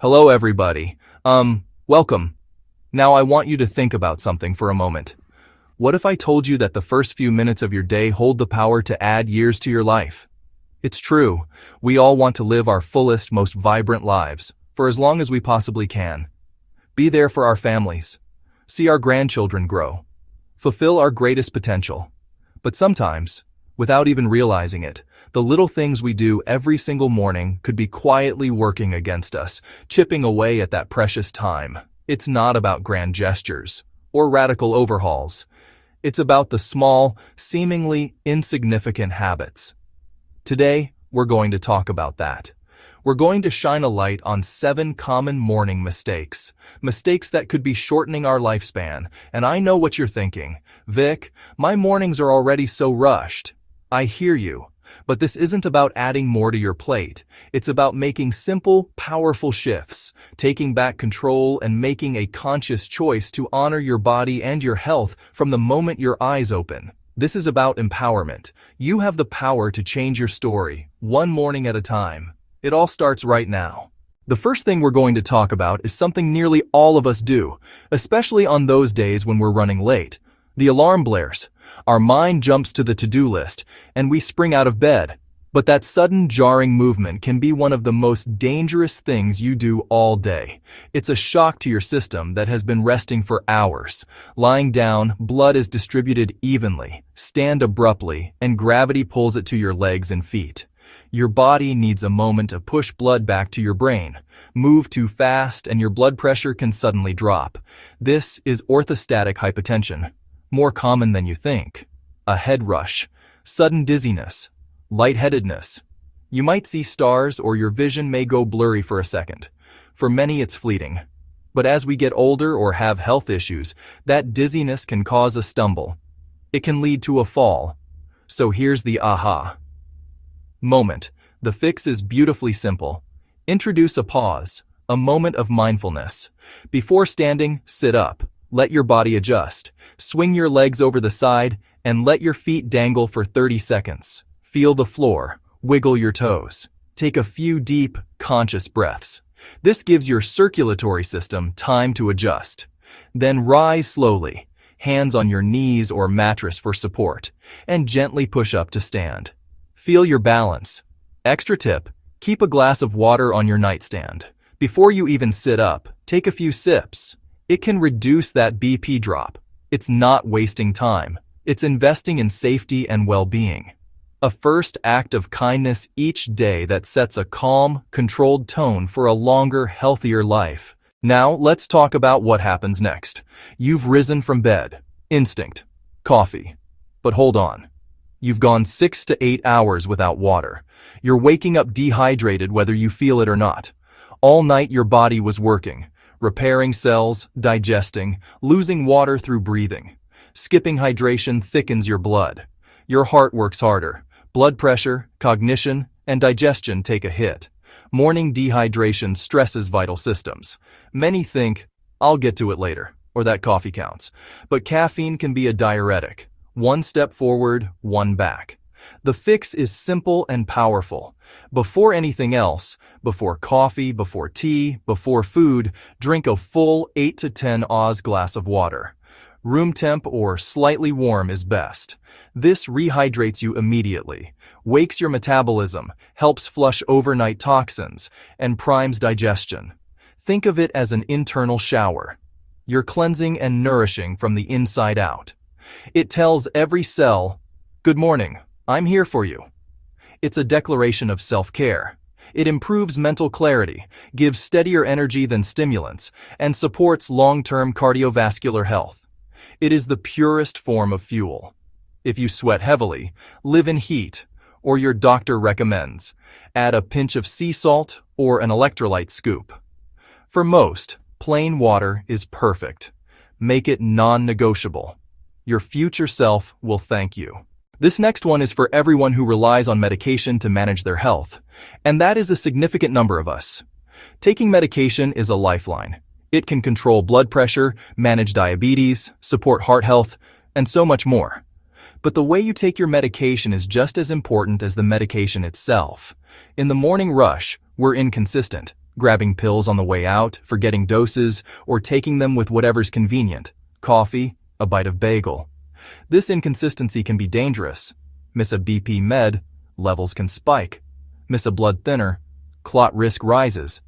Hello, everybody. Welcome. Now I want you to think about something for a moment. What if I told you that the first few minutes of your day hold the power to add years to your life? It's true. We all want to live our fullest, most vibrant lives, for as long as we possibly can. Be there for our families. See our grandchildren grow. Fulfill our greatest potential. But sometimes, without even realizing it, the little things we do every single morning could be quietly working against us, chipping away at that precious time. It's not about grand gestures or radical overhauls. It's about the small, seemingly insignificant habits. Today, we're going to talk about that. We're going to shine a light on 7 common morning mistakes. Mistakes that could be shortening our lifespan. And I know what you're thinking. Vic, my mornings are already so rushed. I hear you. But this isn't about adding more to your plate. It's about making simple, powerful shifts, taking back control and making a conscious choice to honor your body and your health from the moment your eyes open. This is about empowerment. You have the power to change your story, one morning at a time. It all starts right now. The first thing we're going to talk about is something nearly all of us do, especially on those days when we're running late. The alarm blares. Our mind jumps to the to-do list, and we spring out of bed. But that sudden jarring movement can be one of the most dangerous things you do all day. It's a shock to your system that has been resting for hours. Lying down, blood is distributed evenly. Stand abruptly, and gravity pulls it to your legs and feet. Your body needs a moment to push blood back to your brain. Move too fast, and your blood pressure can suddenly drop. This is orthostatic hypotension. More common than you think. A head rush, sudden dizziness, lightheadedness. You might see stars or your vision may go blurry for a second. For many it's fleeting. But as we get older or have health issues, that dizziness can cause a stumble. It can lead to a fall. So here's the aha moment. The fix is beautifully simple. Introduce a pause, a moment of mindfulness. Before standing, sit up. Let your body adjust. Swing your legs over the side and let your feet dangle for 30 seconds. Feel the floor. Wiggle your toes. Take a few deep, conscious breaths. This gives your circulatory system time to adjust. Then rise slowly, hands on your knees or mattress for support, and gently push up to stand. Feel your balance. Extra tip, keep a glass of water on your nightstand. Before you even sit up, take a few sips. It can reduce that BP drop. It's not wasting time. It's investing in safety and well-being. A first act of kindness each day that sets a calm, controlled tone for a longer, healthier life. Now, let's talk about what happens next. You've risen from bed. Instinct. Coffee. But hold on. You've gone 6 to 8 hours without water. You're waking up dehydrated whether you feel it or not. All night your body was working. Repairing cells, digesting, losing water through breathing. Skipping hydration thickens your blood. Your heart works harder. Blood pressure, cognition, and digestion take a hit. Morning dehydration stresses vital systems. Many think, I'll get to it later, or that coffee counts. But caffeine can be a diuretic. One step forward, one back. The fix is simple and powerful. Before anything else, before coffee, before tea, before food, drink a full 8 to 10 oz glass of water. Room temp or slightly warm is best. This rehydrates you immediately, wakes your metabolism, helps flush overnight toxins, and primes digestion. Think of it as an internal shower. You're cleansing and nourishing from the inside out. It tells every cell, "Good morning, I'm here for you." It's a declaration of self-care. It improves mental clarity, gives steadier energy than stimulants, and supports long-term cardiovascular health. It is the purest form of fuel. If you sweat heavily, live in heat, or your doctor recommends, add a pinch of sea salt or an electrolyte scoop. For most, plain water is perfect. Make it non-negotiable. Your future self will thank you. This next one is for everyone who relies on medication to manage their health, and that is a significant number of us. Taking medication is a lifeline. It can control blood pressure, manage diabetes, support heart health, and so much more. But the way you take your medication is just as important as the medication itself. In the morning rush, we're inconsistent. grabbing pills on the way out, forgetting doses, or taking them with whatever's convenient. Coffee, a bite of bagel. This inconsistency can be dangerous. Miss a BP med, levels can spike. Miss a blood thinner, clot risk rises.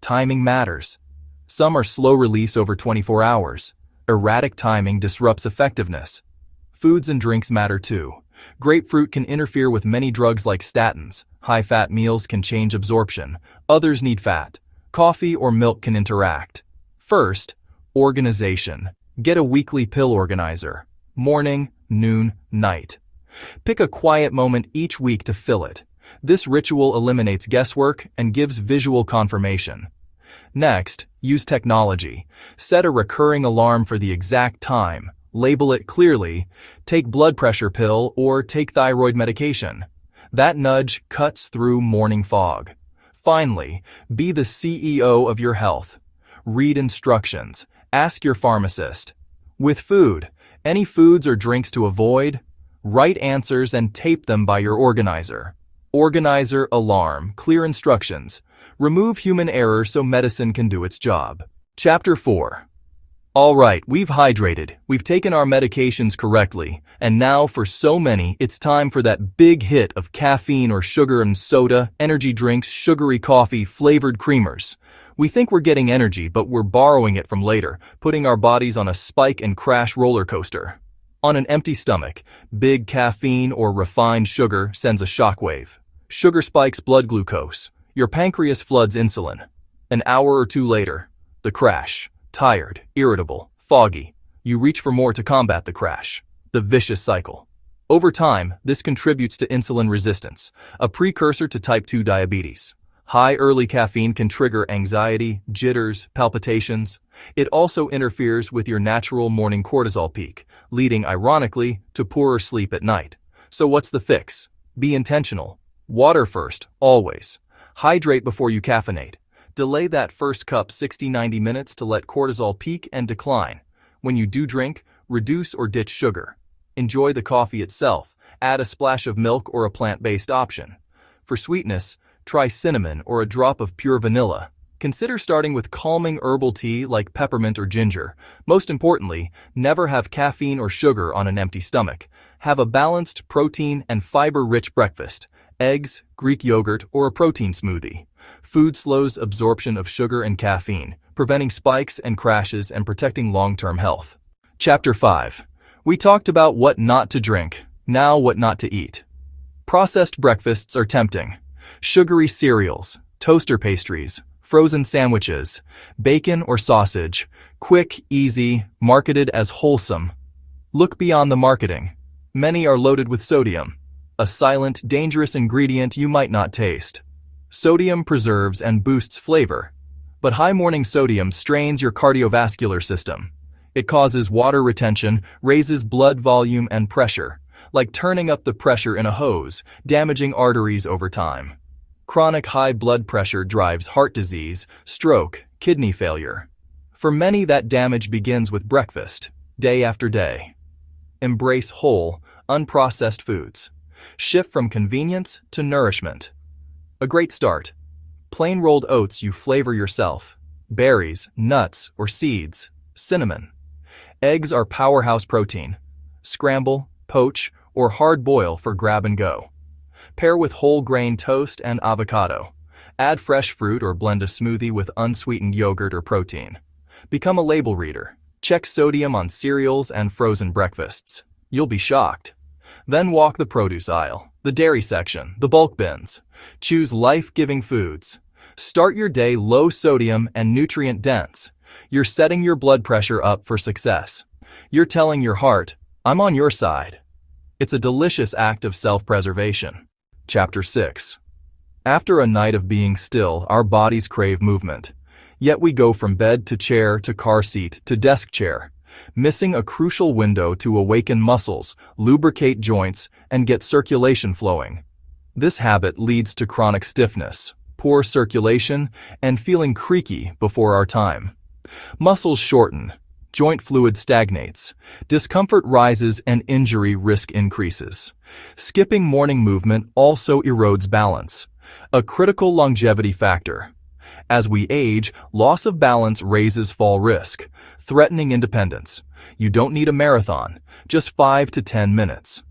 Timing matters. Some are slow release over 24 hours. Erratic timing disrupts effectiveness. Foods and drinks matter too. Grapefruit can interfere with many drugs like statins. High-fat meals can change absorption. Others need fat. Coffee or milk can interact. First, organization. Get a weekly pill organizer. Morning, noon, night. Pick a quiet moment each week to fill it. This ritual eliminates guesswork and gives visual confirmation. Next, use technology. Set a recurring alarm for the exact time. Label it clearly. Take blood pressure pill or take thyroid medication. That nudge cuts through morning fog. Finally, be the CEO of your health. Read instructions. Ask your pharmacist. With food, any foods or drinks to avoid? Write answers and tape them by your organizer. Organizer, alarm, clear instructions. Remove human error so medicine can do its job. Chapter 4. All right, we've hydrated, we've taken our medications correctly, and now for so many, it's time for that big hit of caffeine or sugar and soda, energy drinks, sugary coffee, flavored creamers. We think we're getting energy, but we're borrowing it from later, putting our bodies on a spike and crash roller coaster. On an empty stomach, big caffeine or refined sugar sends a shockwave. Sugar spikes blood glucose. Your pancreas floods insulin. An hour or two later, the crash. Tired, irritable, foggy. You reach for more to combat the crash. The vicious cycle. Over time, this contributes to insulin resistance, a precursor to type 2 diabetes. High early caffeine can trigger anxiety, jitters, palpitations. It also interferes with your natural morning cortisol peak, leading, ironically, to poorer sleep at night. So what's the fix? Be intentional. Water first, always. Hydrate before you caffeinate. Delay that first cup 60-90 minutes to let cortisol peak and decline. When you do drink, reduce or ditch sugar. Enjoy the coffee itself. Add a splash of milk or a plant-based option. For sweetness, try cinnamon or a drop of pure vanilla. Consider starting with calming herbal tea like peppermint or ginger. Most importantly, never have caffeine or sugar on an empty stomach. Have a balanced, protein and fiber-rich breakfast. Eggs, Greek yogurt, or a protein smoothie. Food slows absorption of sugar and caffeine, preventing spikes and crashes and protecting long-term health. Chapter 5. We talked about what not to drink, now what not to eat. Processed breakfasts are tempting. Sugary cereals, toaster pastries, frozen sandwiches, bacon or sausage, quick, easy, marketed as wholesome. Look beyond the marketing. Many are loaded with sodium, a silent, dangerous ingredient you might not taste. Sodium preserves and boosts flavor, but high morning sodium strains your cardiovascular system. It causes water retention, raises blood volume and pressure, like turning up the pressure in a hose, damaging arteries over time. Chronic high blood pressure drives heart disease, stroke, kidney failure. For many, that damage begins with breakfast, day after day. Embrace whole, unprocessed foods. Shift from convenience to nourishment. A great start. Plain rolled oats you flavor yourself. Berries, nuts, or seeds. Cinnamon. Eggs are powerhouse protein. Scramble, poach, or hard boil for grab and go. Pair with whole grain toast and avocado. Add fresh fruit or blend a smoothie with unsweetened yogurt or protein. Become a label reader. Check sodium on cereals and frozen breakfasts. You'll be shocked. Then walk the produce aisle, the dairy section, the bulk bins. Choose life-giving foods. Start your day low sodium and nutrient dense. You're setting your blood pressure up for success. You're telling your heart, I'm on your side. It's a delicious act of self-preservation. Chapter 6. After a night of being still, our bodies crave movement. Yet we go from bed to chair to car seat to desk chair, missing a crucial window to awaken muscles, lubricate joints, and get circulation flowing. This habit leads to chronic stiffness, poor circulation, and feeling creaky before our time. Muscles shorten, joint fluid stagnates, discomfort rises, and injury risk increases. Skipping morning movement also erodes balance, a critical longevity factor. As we age, loss of balance raises fall risk, threatening independence. You don't need a marathon, just 5 to 10 minutes.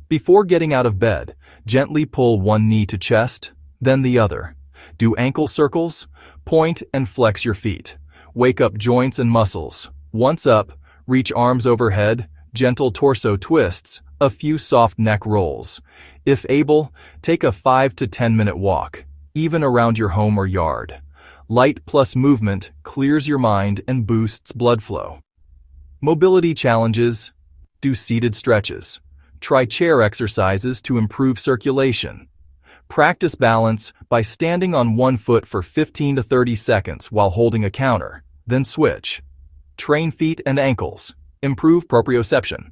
Before getting out of bed, gently pull one knee to chest, then the other. Do ankle circles, point and flex your feet. Wake up joints and muscles. Once up, reach arms overhead, gentle torso twists, a few soft neck rolls. If able, take a 5 to 10 minute walk, even around your home or yard. Light plus movement clears your mind and boosts blood flow. Mobility challenges. Do seated stretches. Try chair exercises to improve circulation. Practice balance by standing on one foot for 15 to 30 seconds while holding a counter, then switch. Train feet and ankles. Improve proprioception.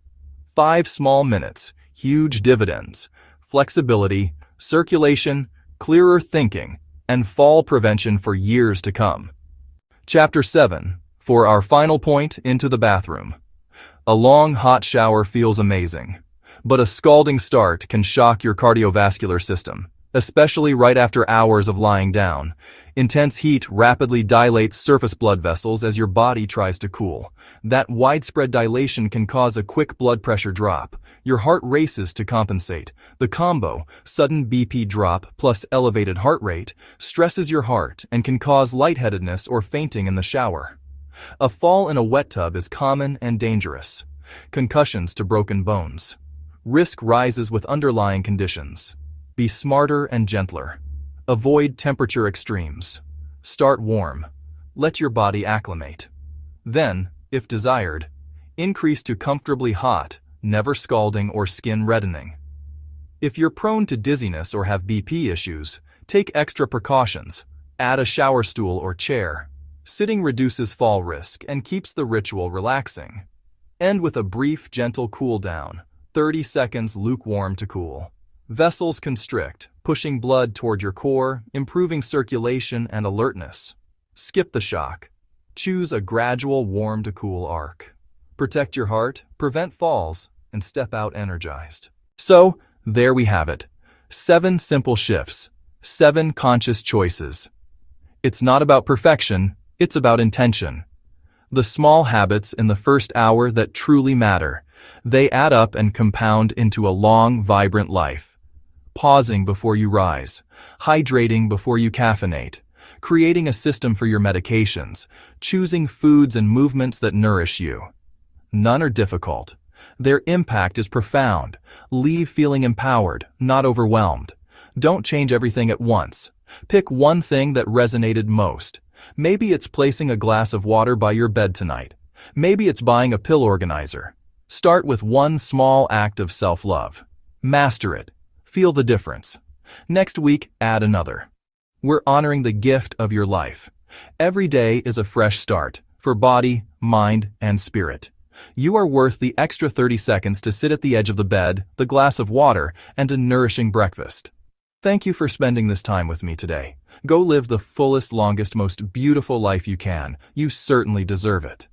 5 small minutes, huge dividends. Flexibility, circulation, clearer thinking, and fall prevention for years to come. Chapter 7. For our final point, into the bathroom. A long hot shower feels amazing, but a scalding start can shock your cardiovascular system, especially right after hours of lying down. Intense heat rapidly dilates surface blood vessels as your body tries to cool. That widespread dilation can cause a quick blood pressure drop. Your heart races to compensate. The combo, sudden BP drop plus elevated heart rate, stresses your heart and can cause lightheadedness or fainting in the shower. A fall in a wet tub is common and dangerous. Concussions to broken bones. Risk rises with underlying conditions. Be smarter and gentler. Avoid temperature extremes. Start warm. Let your body acclimate. Then, if desired, increase to comfortably hot, never scalding or skin reddening. If you're prone to dizziness or have BP issues, take extra precautions. Add a shower stool or chair. Sitting reduces fall risk and keeps the ritual relaxing. End with a brief, gentle cool down. 30 seconds lukewarm to cool. Vessels constrict, pushing blood toward your core, improving circulation and alertness. Skip the shock. Choose a gradual warm to cool arc. Protect your heart, prevent falls, and step out energized. So, there we have it. 7 simple shifts. 7 conscious choices. It's not about perfection, it's about intention. The small habits in the first hour that truly matter. They add up and compound into a long, vibrant life. Pausing before you rise, hydrating before you caffeinate, creating a system for your medications, choosing foods and movements that nourish you. None are difficult. Their impact is profound. Leave feeling empowered, not overwhelmed. Don't change everything at once. Pick one thing that resonated most. Maybe it's placing a glass of water by your bed tonight. Maybe it's buying a pill organizer. Start with one small act of self-love. Master it. Feel the difference. Next week, add another. We're honoring the gift of your life. Every day is a fresh start for body, mind, and spirit. You are worth the extra 30 seconds to sit at the edge of the bed, the glass of water, and a nourishing breakfast. Thank you for spending this time with me today. Go live the fullest, longest, most beautiful life you can. You certainly deserve it.